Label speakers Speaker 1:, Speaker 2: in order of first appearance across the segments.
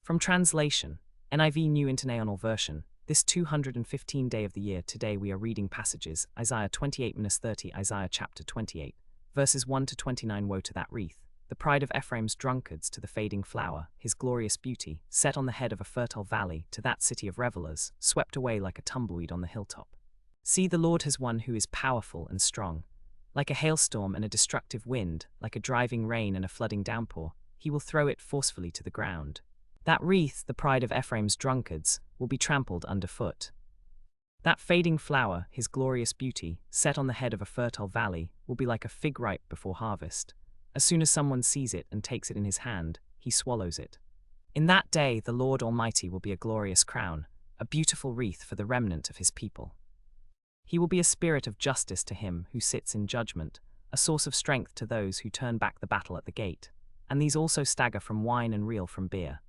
Speaker 1: From translation, NIV New International Version, this 215th day of the year, today we are reading passages, Isaiah 28-30, Isaiah chapter 28, verses 1 to 29. Woe to that wreath, the pride of Ephraim's drunkards, to the fading flower, his glorious beauty, set on the head of a fertile valley, to that city of revelers, swept away like a tumbleweed on the hilltop. See, the Lord has one who is powerful and strong. Like a hailstorm and a destructive wind, like a driving rain and a flooding downpour, he will throw it forcefully to the ground. That wreath, the pride of Ephraim's drunkards, will be trampled underfoot. That fading flower, his glorious beauty, set on the head of a fertile valley, will be like a fig ripe before harvest. As soon as someone sees it and takes it in his hand, he swallows it. In that day the Lord Almighty will be a glorious crown, a beautiful wreath for the remnant of his people. He will be a spirit of justice to him who sits in judgment, a source of strength to those who turn back the battle at the gate. And these also stagger from wine and reel from beer.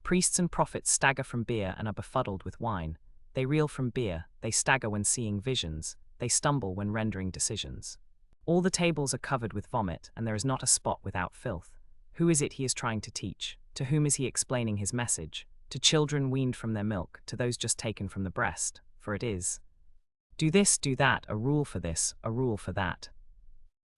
Speaker 1: Priests and prophets stagger from beer and are befuddled with wine. They reel from beer, they stagger when seeing visions, they stumble when rendering decisions. All the tables are covered with vomit, and there is not a spot without filth. Who is it he is trying to teach? To whom is he explaining his message? To children weaned from their milk, to those just taken from the breast, for it is. Do this, do that, a rule for this, a rule for that.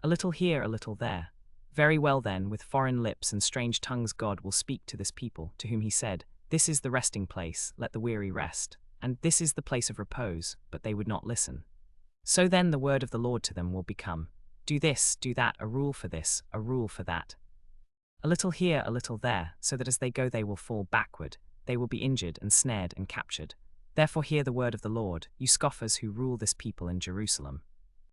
Speaker 1: A little here, a little there. Very well then, with foreign lips and strange tongues God will speak to this people, to whom he said, This is the resting place, let the weary rest, and this is the place of repose, but they would not listen. So then the word of the Lord to them will become, Do this, do that, a rule for this, a rule for that. A little here, a little there, so that as they go they will fall backward, they will be injured and snared and captured. Therefore hear the word of the Lord, you scoffers who rule this people in Jerusalem.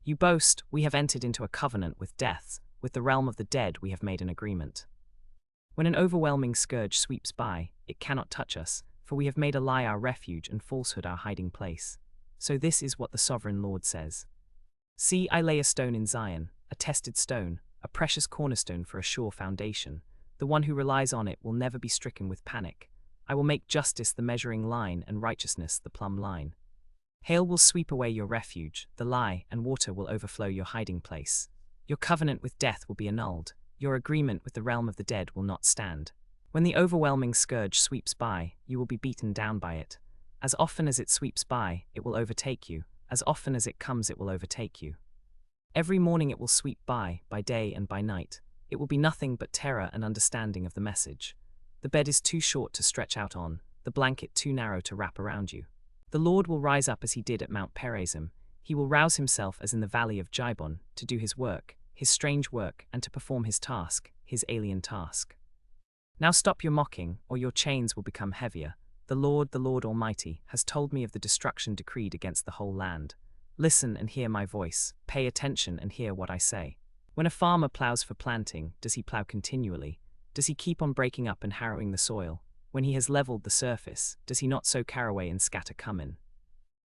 Speaker 1: You boast, we have entered into a covenant with death, with the realm of the dead we have made an agreement. When an overwhelming scourge sweeps by, it cannot touch us, for we have made a lie our refuge and falsehood our hiding place. So this is what the sovereign Lord says. See, I lay a stone in Zion, a tested stone, a precious cornerstone for a sure foundation. The one who relies on it will never be stricken with panic. I will make justice the measuring line and righteousness the plumb line. Hail will sweep away your refuge, the lie, and water will overflow your hiding place. Your covenant with death will be annulled. Your agreement with the realm of the dead will not stand. When the overwhelming scourge sweeps by, you will be beaten down by it. As often as it sweeps by, it will overtake you. As often as it comes, it will overtake you. Every morning it will sweep by day and by night. It will be nothing but terror and understanding of the message. The bed is too short to stretch out on, the blanket too narrow to wrap around you. The Lord will rise up as he did at Mount Perazim. He will rouse himself as in the valley of Gibon, to do his work, his strange work, and to perform his task, his alien task. Now stop your mocking, or your chains will become heavier. The Lord Almighty, has told me of the destruction decreed against the whole land. Listen and hear my voice, pay attention and hear what I say. When a farmer plows for planting, does he plow continually? Does he keep on breaking up and harrowing the soil? When he has leveled the surface, does he not sow caraway and scatter cumin?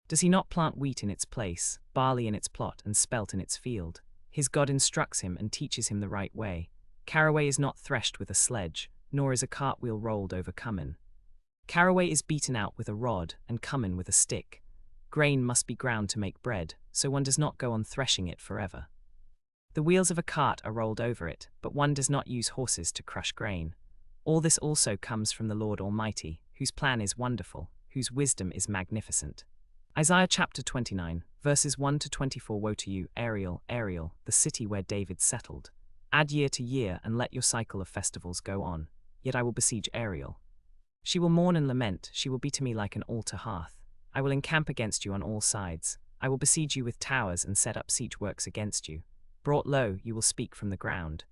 Speaker 1: Does he not plant wheat in its place, barley in its plot, and spelt in its field? His God instructs him and teaches him the right way. Caraway is not threshed with a sledge, nor is a cartwheel rolled over cumin. Caraway is beaten out with a rod, and cumin with a stick. Grain must be ground to make bread, so one does not go on threshing it forever. The wheels of a cart are rolled over it, but one does not use horses to crush grain. All this also comes from the Lord Almighty, whose plan is wonderful, whose wisdom is magnificent. Isaiah chapter 29, verses 1 to 24. Woe to you, Ariel, Ariel, the city where David settled. Add year to year and let your cycle of festivals go on. Yet I will besiege Ariel. She will mourn and lament, she will be to me like an altar hearth. I will encamp against you on all sides. I will besiege you with towers and set up siege works against you. Brought low, you will speak from the ground.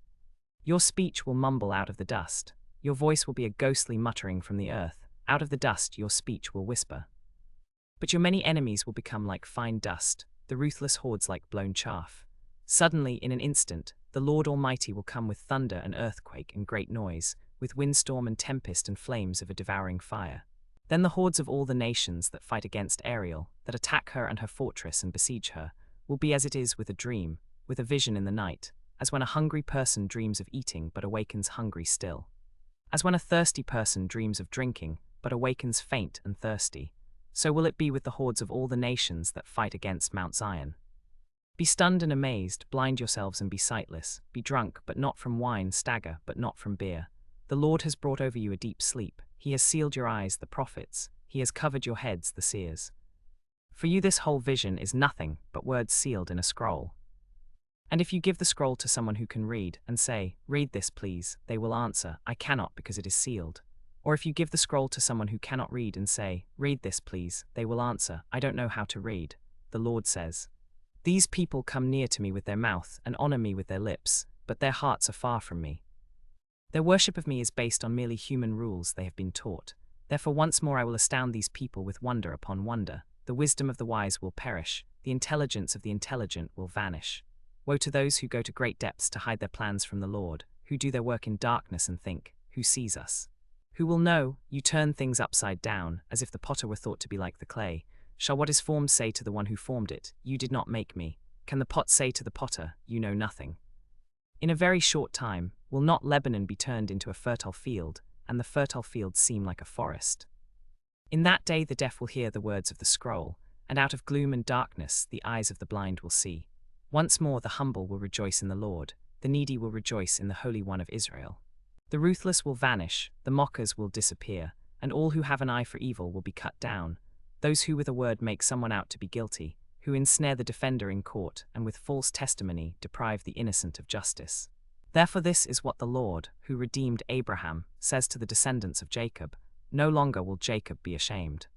Speaker 1: Your speech will mumble out of the dust. Your voice will be a ghostly muttering from the earth. Out of the dust your speech will whisper. But your many enemies will become like fine dust, the ruthless hordes like blown chaff. Suddenly, in an instant, the Lord Almighty will come with thunder and earthquake and great noise, with windstorm and tempest and flames of a devouring fire. Then the hordes of all the nations that fight against Ariel, that attack her and her fortress and besiege her, will be as it is with a dream, with a vision in the night, as when a hungry person dreams of eating but awakens hungry still. As when a thirsty person dreams of drinking, but awakens faint and thirsty. So will it be with the hordes of all the nations that fight against Mount Zion. Be stunned and amazed, blind yourselves and be sightless, be drunk, but not from wine, stagger, but not from beer. The The Lord has brought over you a deep sleep. He has sealed your eyes, the prophets. He has covered your heads, the seers. For you this whole vision is nothing but words sealed in a scroll. And if you give the scroll to someone who can read, and say, "Read this, please," they will answer, "I cannot, because it is sealed." Or if you give the scroll to someone who cannot read and say, "Read this, please," they will answer, "I don't know how to read." The Lord says, "These people come near to me with their mouth and honor me with their lips, but their hearts are far from me. Their worship of me is based on merely human rules they have been taught. Therefore once more I will astound these people with wonder upon wonder. The wisdom of the wise will perish, the intelligence of the intelligent will vanish. Woe to those who go to great depths to hide their plans from the Lord, who do their work in darkness and think, 'Who sees us?' Who will know, you turn things upside down, as if the potter were thought to be like the clay. Shall what is formed say to the one who formed it, 'You did not make me'? Can the pot say to the potter, 'You know nothing'? In a very short time, will not Lebanon be turned into a fertile field, and the fertile field seem like a forest? In that day the deaf will hear the words of the scroll, and out of gloom and darkness the eyes of the blind will see. Once more the humble will rejoice in the Lord, the needy will rejoice in the Holy One of Israel. The ruthless will vanish, the mockers will disappear, and all who have an eye for evil will be cut down. Those who with a word make someone out to be guilty, who ensnare the defender in court, and with false testimony deprive the innocent of justice. Therefore this is what the Lord, who redeemed Abraham, says to the descendants of Jacob: No longer will Jacob be ashamed.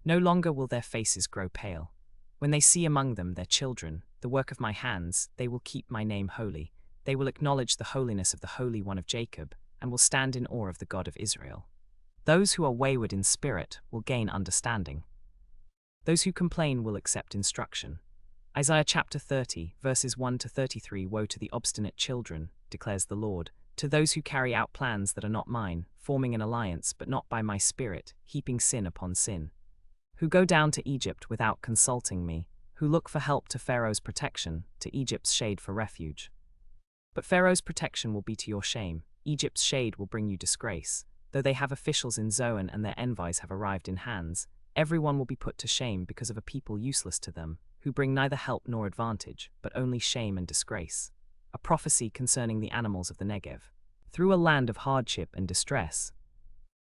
Speaker 1: No longer will their faces grow pale. When they see among them their children, the work of my hands, they will keep my name holy. They will acknowledge the holiness of the Holy One of Jacob, and will stand in awe of the God of Israel. Those who are wayward in spirit will gain understanding. Those who complain will accept instruction. Isaiah chapter 30, verses 1 to 33. Woe to the obstinate children, declares the Lord, to those who carry out plans that are not mine, forming an alliance but not by my spirit, heaping sin upon sin. Who go down to Egypt without consulting me, who look for help to Pharaoh's protection, to Egypt's shade for refuge. But Pharaoh's protection will be to your shame, Egypt's shade will bring you disgrace. Though they have officials in Zoan and their envoys have arrived in hands, everyone will be put to shame because of a people useless to them, who bring neither help nor advantage, but only shame and disgrace. A prophecy concerning the animals of the Negev. Through a land of hardship and distress,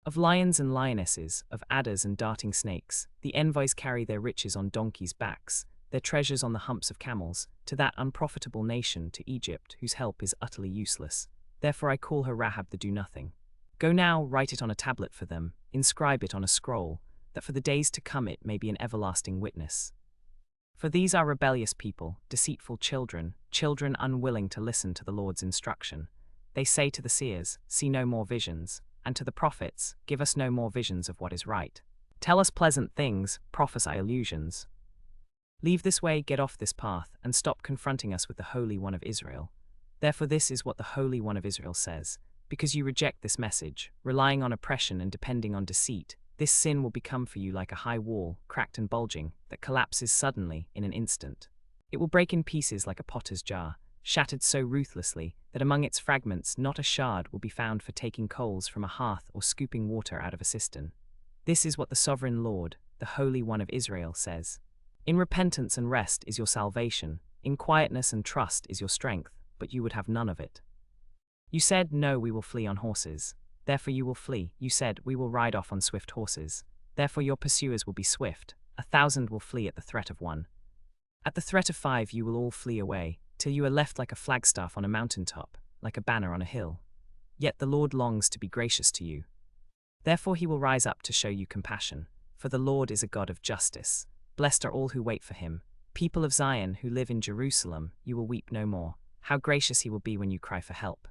Speaker 1: of lions and lionesses, of adders and darting snakes, the envoys carry their riches on donkeys' backs, their treasures on the humps of camels, to that unprofitable nation, to Egypt, whose help is utterly useless. Therefore I call her Rahab the do-nothing. Go now, write it on a tablet for them, inscribe it on a scroll, that for the days to come it may be an everlasting witness. For these are rebellious people, deceitful children, children unwilling to listen to the Lord's instruction. They say to the seers, "See no more visions," and to the prophets, "Give us no more visions of what is right. Tell us pleasant things, prophesy illusions. Leave this way, get off this path, and stop confronting us with the Holy One of Israel." Therefore this is what the Holy One of Israel says: because you reject this message, relying on oppression and depending on deceit, this sin will become for you like a high wall, cracked and bulging, that collapses suddenly in an instant. It will break in pieces like a potter's jar, shattered so ruthlessly that among its fragments not a shard will be found for taking coals from a hearth or scooping water out of a cistern. This is what the sovereign Lord, the Holy One of Israel, says. In repentance and rest is your salvation, in quietness and trust is your strength, but you would have none of it. You said, "No, we will flee on horses." Therefore you will flee. You said, "We will ride off on swift horses." Therefore your pursuers will be swift. 1,000 will flee at the threat of one. At the threat of 5 you will all flee away, till you are left like a flagstaff on a mountaintop, like a banner on a hill. Yet the Lord longs to be gracious to you. Therefore he will rise up to show you compassion, for the Lord is a God of justice. Blessed are all who wait for him. People of Zion who live in Jerusalem, you will weep no more. How gracious he will be when you cry for help.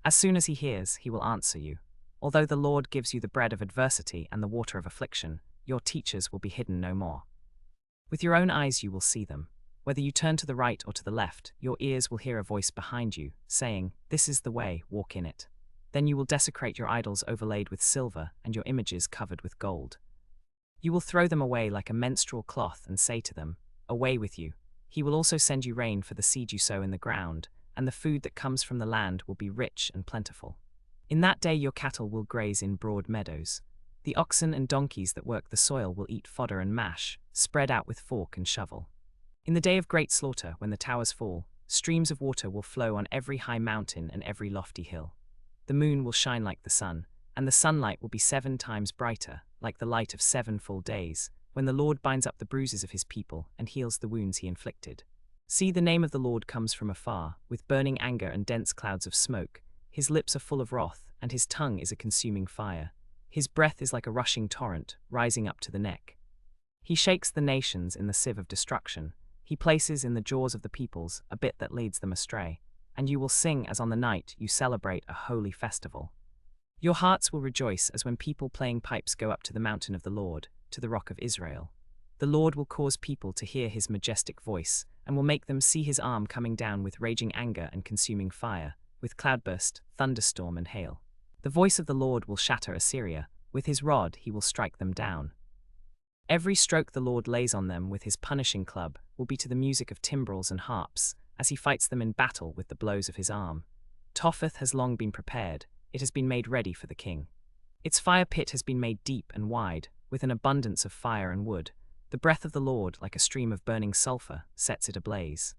Speaker 1: As soon as he hears, he will answer you. Although the Lord gives you the bread of adversity and the water of affliction, your teachers will be hidden no more. With your own eyes you will see them. Whether you turn to the right or to the left, your ears will hear a voice behind you, saying, "This is the way, walk in it." Then you will desecrate your idols overlaid with silver and your images covered with gold. You will throw them away like a menstrual cloth and say to them, "Away with you." He will also send you rain for the seed you sow in the ground, and the food that comes from the land will be rich and plentiful. In that day your cattle will graze in broad meadows. The oxen and donkeys that work the soil will eat fodder and mash, spread out with fork and shovel. In the day of great slaughter, when the towers fall, streams of water will flow on every high mountain and every lofty hill. the moon will shine like the sun, and the sunlight will be 7 times brighter, like the light of 7 full days, when the Lord binds up the bruises of his people and heals the wounds he inflicted. See, the name of the Lord comes from afar, with burning anger and dense clouds of smoke. His lips are full of wrath, and his tongue is a consuming fire. His breath is like a rushing torrent, rising up to the neck. He shakes the nations in the sieve of destruction. He places in the jaws of the peoples a bit that leads them astray. And you will sing as on the night you celebrate a holy festival. Your hearts will rejoice as when people playing pipes go up to the mountain of the Lord, to the rock of Israel. The Lord will cause people to hear his majestic voice, and will make them see his arm coming down with raging anger and consuming fire, with cloudburst, thunderstorm, and hail. The voice of the Lord will shatter Assyria, with his rod he will strike them down. Every stroke the Lord lays on them with his punishing club will be to the music of timbrels and harps, as he fights them in battle with the blows of his arm. Topheth has long been prepared, it has been made ready for the king. Its fire pit has been made deep and wide, with an abundance of fire and wood. The breath of the Lord, like a stream of burning sulfur, sets it ablaze.